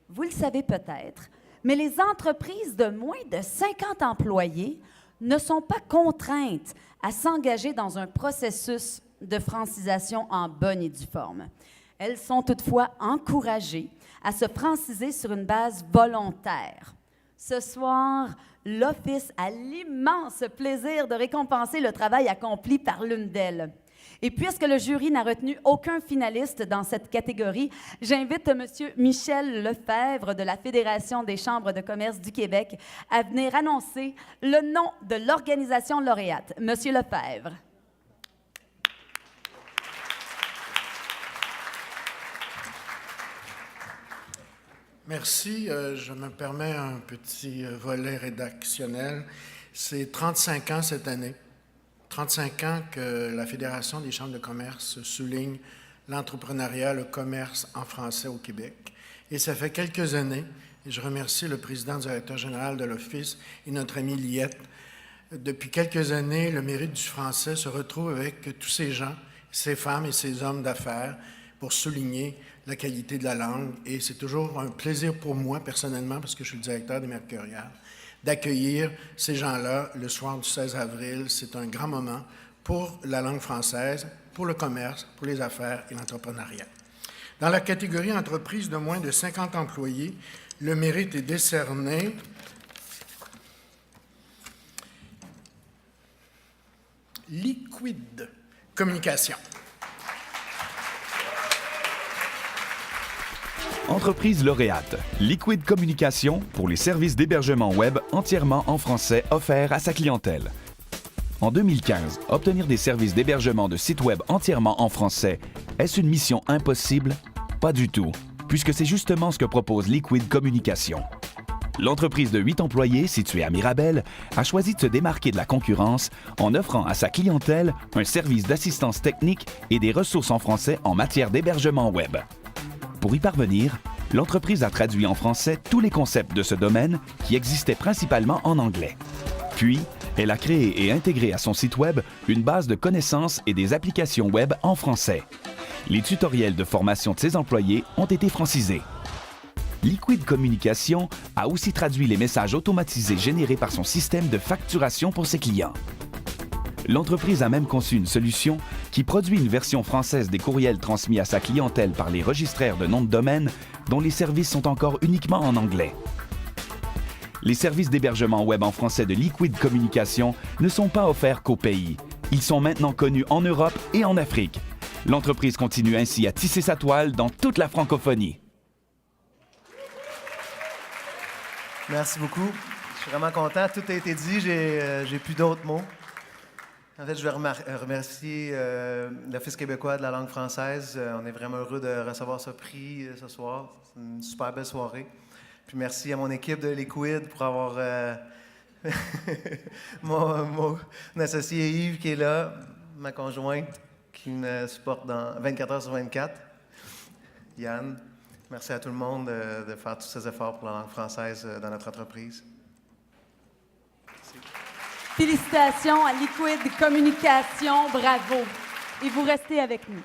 Vous le savez peut-être, mais les entreprises de moins de 50 employés ne sont pas contraintes à s'engager dans un processus de francisation en bonne et due forme. Elles sont toutefois encouragées à se franciser sur une base volontaire. Ce soir, l'Office a l'immense plaisir de récompenser le travail accompli par l'une d'elles. Et puisque le jury n'a retenu aucun finaliste dans cette catégorie, j'invite M. Michel Lefebvre de la Fédération des chambres de commerce du Québec à venir annoncer le nom de l'organisation lauréate. M. Lefebvre. Merci. Je me permets un petit volet rédactionnel. C'est 35 ans cette année. 35 ans que la Fédération des chambres de commerce souligne l'entrepreneuriat, le commerce en français au Québec. Et ça fait quelques années, et je remercie le président directeur général de l'Office et notre ami Liette. Depuis quelques années, le mérite du français se retrouve avec tous ces gens, ces femmes et ces hommes d'affaires pour souligner la qualité de la langue. Et c'est toujours un plaisir pour moi, personnellement, parce que je suis le directeur des Mercuriales, d'accueillir ces gens-là le soir du 16 avril. C'est un grand moment pour la langue française, pour le commerce, pour les affaires et l'entrepreneuriat. Dans la catégorie entreprise de moins de 50 employés, le mérite est décerné Liquid Communication. Entreprise lauréate, Liquid Communication pour les services d'hébergement web entièrement en français offerts à sa clientèle. En 2015, obtenir des services d'hébergement de sites web entièrement en français, est-ce une mission impossible? Pas du tout, puisque c'est justement ce que propose Liquid Communication. L'entreprise de 8 employés, située à Mirabel, a choisi de se démarquer de la concurrence en offrant à sa clientèle un service d'assistance technique et des ressources en français en matière d'hébergement web. Pour y parvenir, l'entreprise a traduit en français tous les concepts de ce domaine qui existaient principalement en anglais. Puis, elle a créé et intégré à son site web une base de connaissances et des applications web en français. Les tutoriels de formation de ses employés ont été francisés. Liquid Communication a aussi traduit les messages automatisés générés par son système de facturation pour ses clients. L'entreprise a même conçu une solution qui produit une version française des courriels transmis à sa clientèle par les registraires de noms de domaine dont les services sont encore uniquement en anglais. Les services d'hébergement web en français de Liquid Communication ne sont pas offerts qu'au pays. Ils sont maintenant connus en Europe et en Afrique. L'entreprise continue ainsi à tisser sa toile dans toute la francophonie. Merci beaucoup. Je suis vraiment content. Tout a été dit. J'ai plus d'autres mots. En fait, je veux remercier l'Office québécois de la langue française. On est vraiment heureux de recevoir ce prix ce soir. C'est une super belle soirée. Puis merci à mon équipe de Liquid pour avoir mon associé Yves qui est là, ma conjointe qui me supporte dans 24 heures sur 24, Yann. Merci à tout le monde de faire tous ces efforts pour la langue française dans notre entreprise. Félicitations à Liquid Communication, bravo. Et vous restez avec nous.